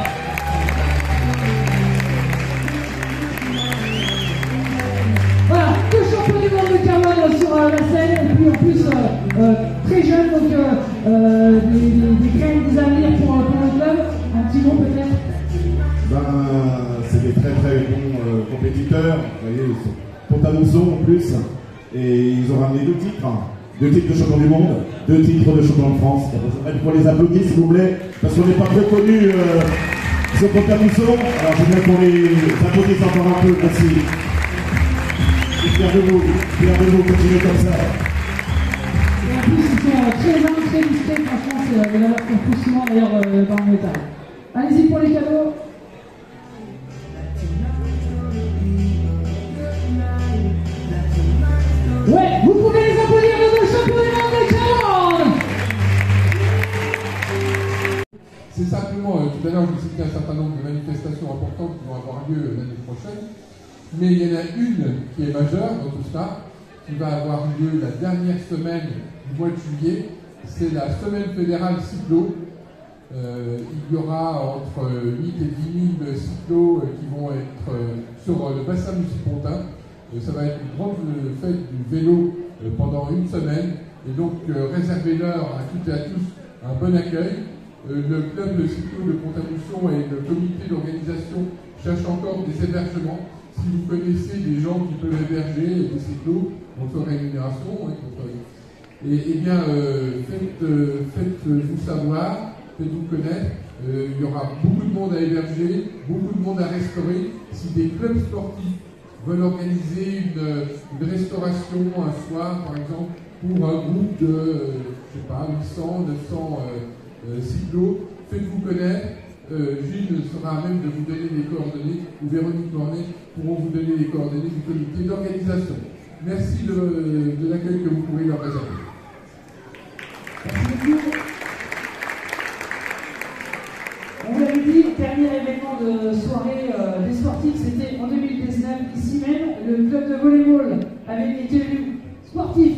Voilà, 2 champions du monde de K1 sur la scène, et puis en plus très jeune, donc des graines, des avenirs pour le club. Un petit mot peut-être? C'est des très très bons compétiteurs, vous voyez, ils sont Pont-à-Mousson en plus, et ils ont ramené 2 titres, 2 titres de champion du monde, 2 titres de champion de France. Il faut les applaudir s'il vous plaît, parce qu'on n'est pas très connus sur Pont-à-Mousson, alors je voudrais qu'on les applaudisse encore un peu, merci. Fier de vous, continuez comme ça. Et en plus, ils sont très humbles, très discrets, franchement, c'est des valeurs qu'on trouve souvent d'ailleurs dans le métal. Allez-y pour les cadeaux. Ouais, vous pouvez les applaudir de nos champions du monde de K1. C'est simplement, tout à l'heure, je vous citais un certain nombre de manifestations importantes qui vont avoir lieu l'année prochaine. Mais il y en a une qui est majeure dans tout ça, qui va avoir lieu la dernière semaine du mois de juillet. C'est la semaine fédérale cyclo. Il y aura entre 8 et 10 000 cyclos qui vont être sur le bassin municipal. Ça va être une grande fête du vélo pendant une semaine. Et donc, réservez-leur à toutes et à tous un bon accueil. Le club de cyclo de Pont-à-Mousson et le comité d'organisation cherchent encore des hébergements. Si vous connaissez des gens qui peuvent héberger des cyclos contre rémunération, et bien faites-vous savoir, faites-vous connaître. Il y aura beaucoup de monde à héberger, beaucoup de monde à restaurer. Si des clubs sportifs veulent organiser une restauration un soir, par exemple, pour un groupe de, 800, 900 cyclos, faites-vous connaître. Gilles sera à même de vous donner les coordonnées, ou Véronique Mornay pourront vous donner les coordonnées du comité d'organisation. Merci de l'accueil que vous pourrez leur réserver. Merci beaucoup. On vous l'avait dit, le dernier événement de soirée des sportifs, c'était en 2019, ici même. Le club de volleyball avait été élu sportif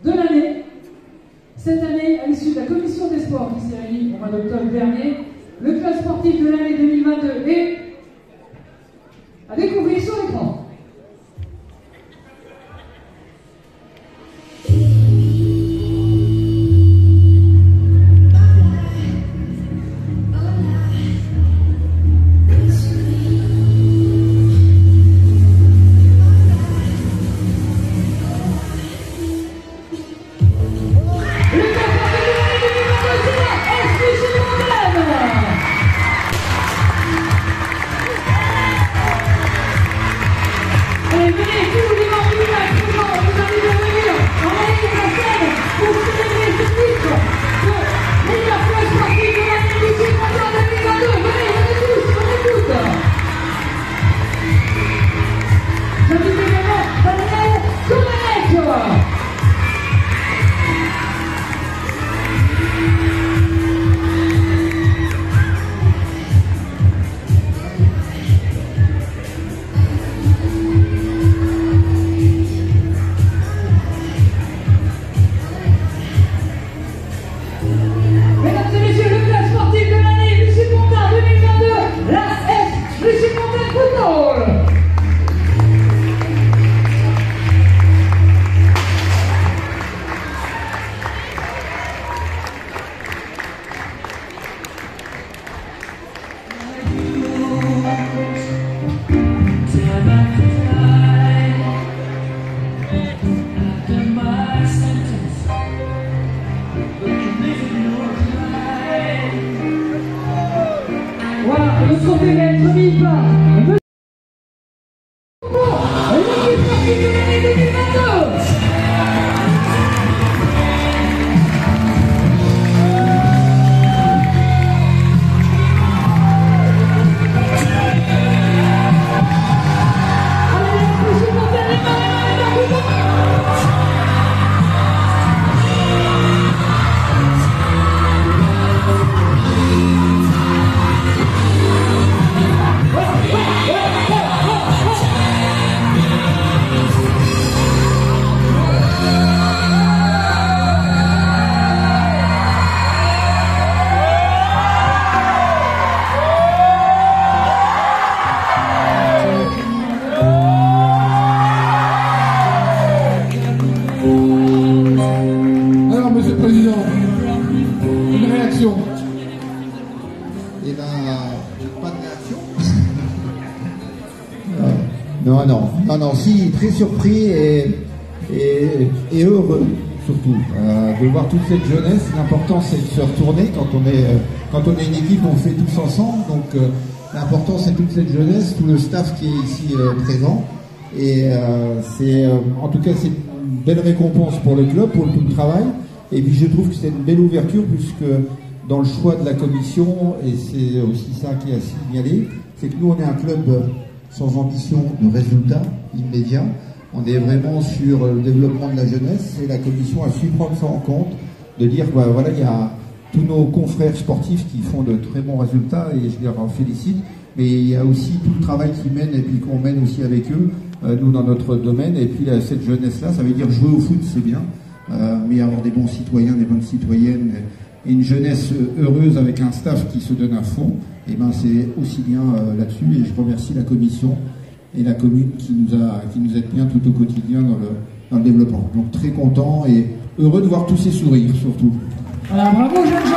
de l'année. Cette année, à l'issue de la commission des sports qui s'est réunie au mois d'octobre dernier, le club sportif de l'année 2022 est à découvrir sur l'écran. réaction? Eh ben, pas de réaction. Non, si, très surpris et heureux, surtout, de voir toute cette jeunesse. L'important, c'est de se retourner. Quand on est une équipe, on fait tous ensemble. Donc, l'important, c'est toute cette jeunesse, tout le staff qui est ici présent. Et en tout cas, c'est une belle récompense pour le club, pour tout le travail. Et puis, je trouve que c'est une belle ouverture, puisque dans le choix de la commission, et c'est aussi ça qui a signalé, c'est que nous, on est un club sans ambition de résultats immédiats. On est vraiment sur le développement de la jeunesse, et la commission a su prendre ça en compte, de dire, voilà, il y a tous nos confrères sportifs qui font de très bons résultats, et je les en félicite, mais il y a aussi tout le travail qu'ils mènent, et puis qu'on mène aussi avec eux, nous dans notre domaine, et puis cette jeunesse-là, ça veut dire jouer au foot, c'est bien, mais avoir des bons citoyens, des bonnes citoyennes, et une jeunesse heureuse avec un staff qui se donne à fond, et ben c'est aussi bien là-dessus, et je remercie la commission et la commune qui nous aide bien tout au quotidien dans le développement. Donc très content et heureux de voir tous ces sourires surtout. Voilà, bravo jeunes gens,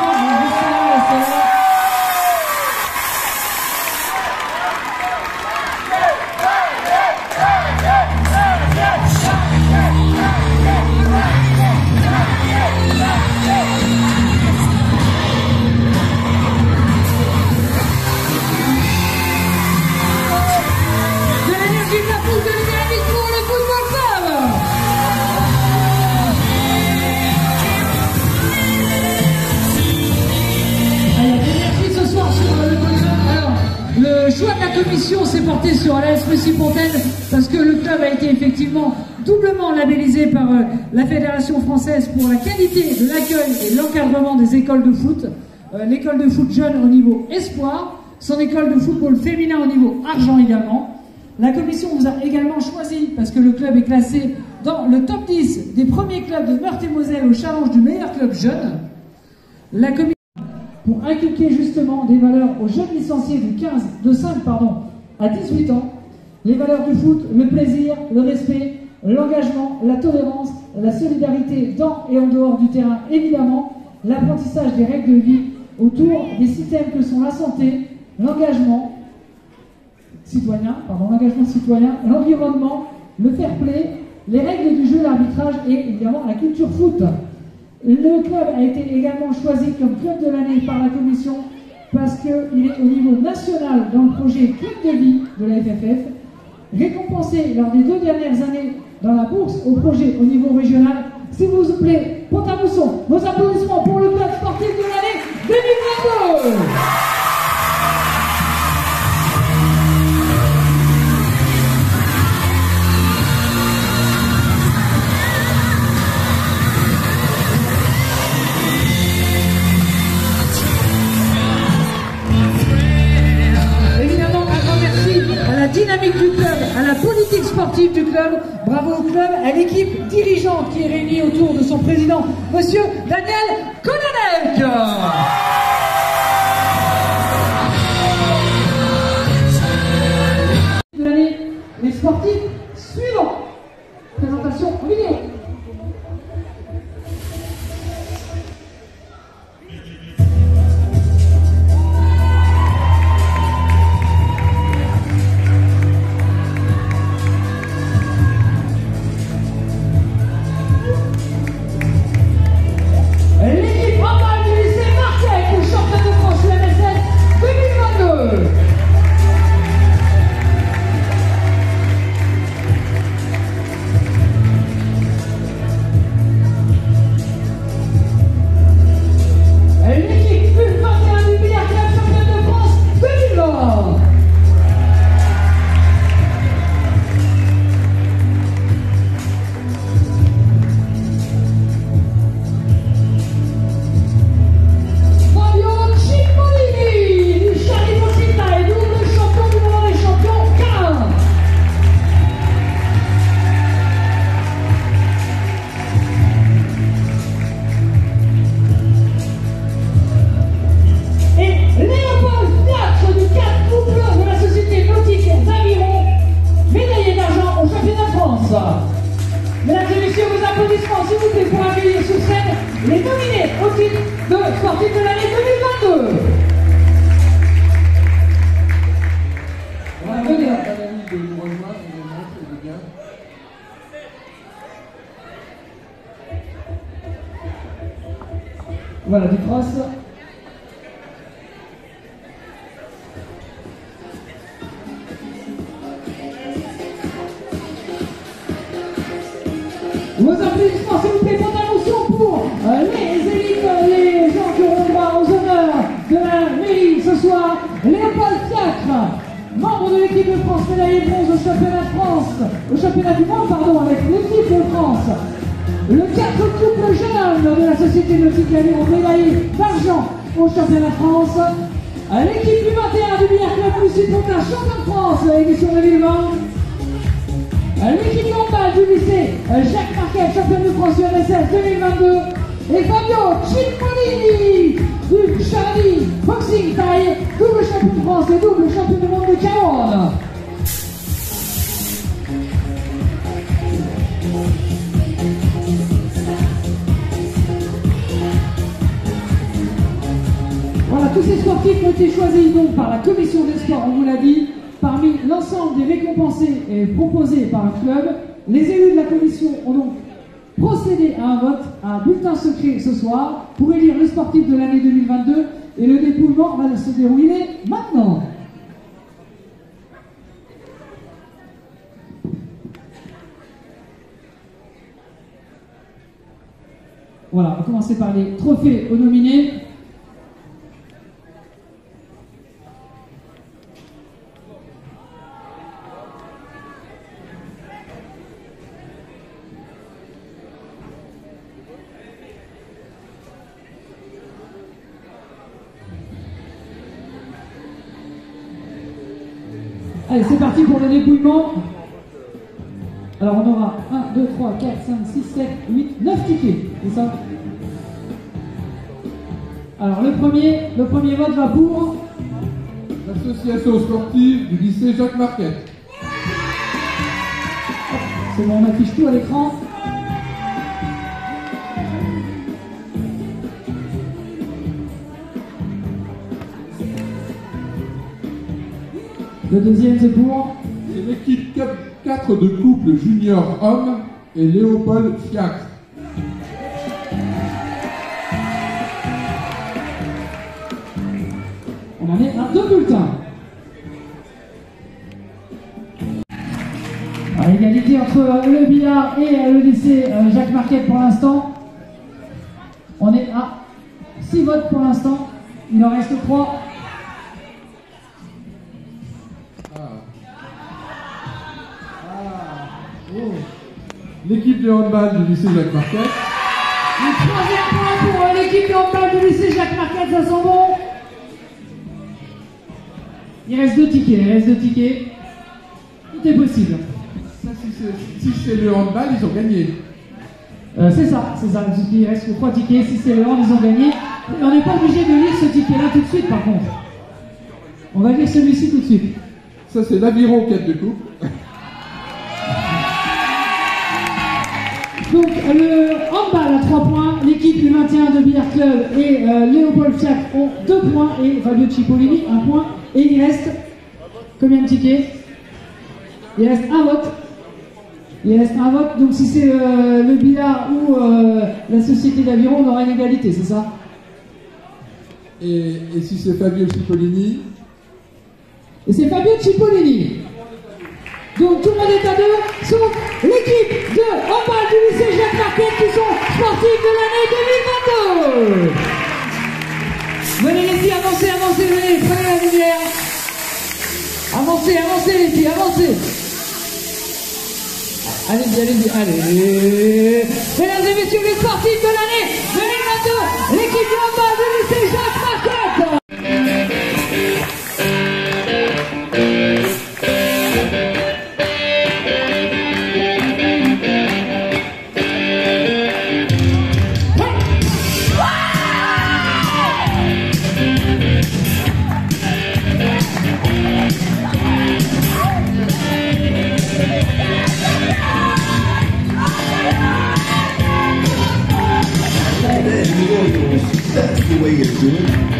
s'est porté sur l'AS Plessis-Fontaine parce que le club a été effectivement doublement labellisé par la Fédération française pour la qualité de l'accueil et l'encadrement des écoles de foot. L'école de foot jeune au niveau espoir, son école de football féminin au niveau argent également. La commission vous a également choisi parce que le club est classé dans le top 10 des premiers clubs de Meurthe-et-Moselle au challenge du meilleur club jeune. La commission pour inculquer justement des valeurs aux jeunes licenciés de 5 à 18 ans, les valeurs du foot, le plaisir, le respect, l'engagement, la tolérance, la solidarité dans et en dehors du terrain, évidemment, l'apprentissage des règles de vie autour des systèmes que sont la santé, l'engagement citoyen, l'environnement, le fair play, les règles du jeu, l'arbitrage et évidemment la culture foot. Le club a été également choisi comme club de l'année par la commission parce qu'il est au niveau national dans le projet Club de vie de la FFF, récompensé lors des 2 dernières années dans la bourse au projet au niveau régional. S'il vous plaît, Pont-à-Mousson, vos applaudissements pour le club sportif de l'année 2022. Dynamique du club, à la politique sportive du club, bravo au club, à l'équipe dirigeante qui est réunie autour de son président, monsieur Daniel Konanek. De l'année, les sportifs suivants. Présentation vidéo. Mesdames et messieurs, vos applaudissements s'il vous plaît pour accueillir sur scène les nominés au titre de sportif de l'année 2022. Voilà, du cross. Vos applaudissements, s'il vous plaît, pour ta motion pour les élites, les gens qui auront droit aux honneurs de la mairie ce soir. Léopold Fiacre, membre de l'équipe de France, médaillé bronze au championnat de France, au championnat du monde, pardon, avec l'équipe de France. Le 4 couple jeune de la Société Nautique Aviron, médaillé d'argent au championnat de France. L'équipe du 21 du Billard Club Lucie Pontin, champion de France, édition 2020. L'équipe handball du lycée Jacques Marquet, champion de France UNSS 2022. Et Fabio Cimpolini du Charlie Boxing Taille, double champion de France et double champion du monde de Cameroun. Voilà, tous ces sportifs ont été choisis donc par la commission des sports, on vous l'a dit. Parmi l'ensemble des récompensés et proposés par le club, les élus de la commission ont donc procédé à un vote, à un bulletin secret ce soir, pour élire le sportif de l'année 2022, et le dépouillement va se dérouler maintenant. Voilà, on va commencer par les trophées aux nominés. Allez, c'est parti pour le dépouillement. Alors on aura 1, 2, 3, 4, 5, 6, 7, 8, 9 tickets, c'est ça? Alors le premier vote va pour l'association sportive du lycée Jacques Marquet. C'est bon, on affiche tout à l'écran. Le deuxième, c'est pour... C'est l'équipe 4 de couple junior homme et Léopold Fiacre. On en est à 2 bulletins. À égalité entre le billard et le lycée Jacques Marquet pour l'instant. On est à 6 votes pour l'instant. Il en reste 3. L'équipe de handball du lycée Jacques Marquet. Le troisième point pour l'équipe de handball du lycée Jacques Marquet, ça sent bon. Il reste 2 tickets, Tout est possible. Ça, si c'est le handball, ils ont gagné. C'est ça. Il reste 3 tickets. Si c'est le hand, ils ont gagné. On n'est pas obligé de lire ce ticket-là tout de suite, par contre. On va lire celui-ci tout de suite. Ça, c'est l'aviron 4 de couple. Donc le handball a 3 points, l'équipe du 21 de Billard Club et Léopold Fiacre ont 2 points et Fabio Cimpolini 1 point. Et il reste combien de tickets? Il reste un vote. Donc si c'est le billard ou la société d'aviron, on aura une égalité, c'est ça? Et si c'est Fabio Cimpolini? Et c'est Fabio Cimpolini. Donc tout le monde est à 2, sauf l'équipe de handball du lycée Jacques Marquet qui sont sportifs de l'année 2022. Venez les filles, avancez, venez, prenez la lumière. Avancez les filles, avancez. Allez. Mesdames et messieurs, les sportifs de l'année 2022, l'équipe de handball du lycée Jacques Marquet.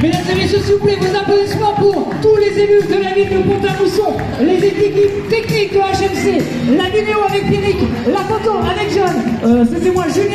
Mesdames et messieurs, s'il vous plaît, vos applaudissements pour tous les élus de la ville de Pont-à-Mousson, les équipes techniques de HMC, la vidéo avec Pierrick, la photo avec John, c'est moi, Julien.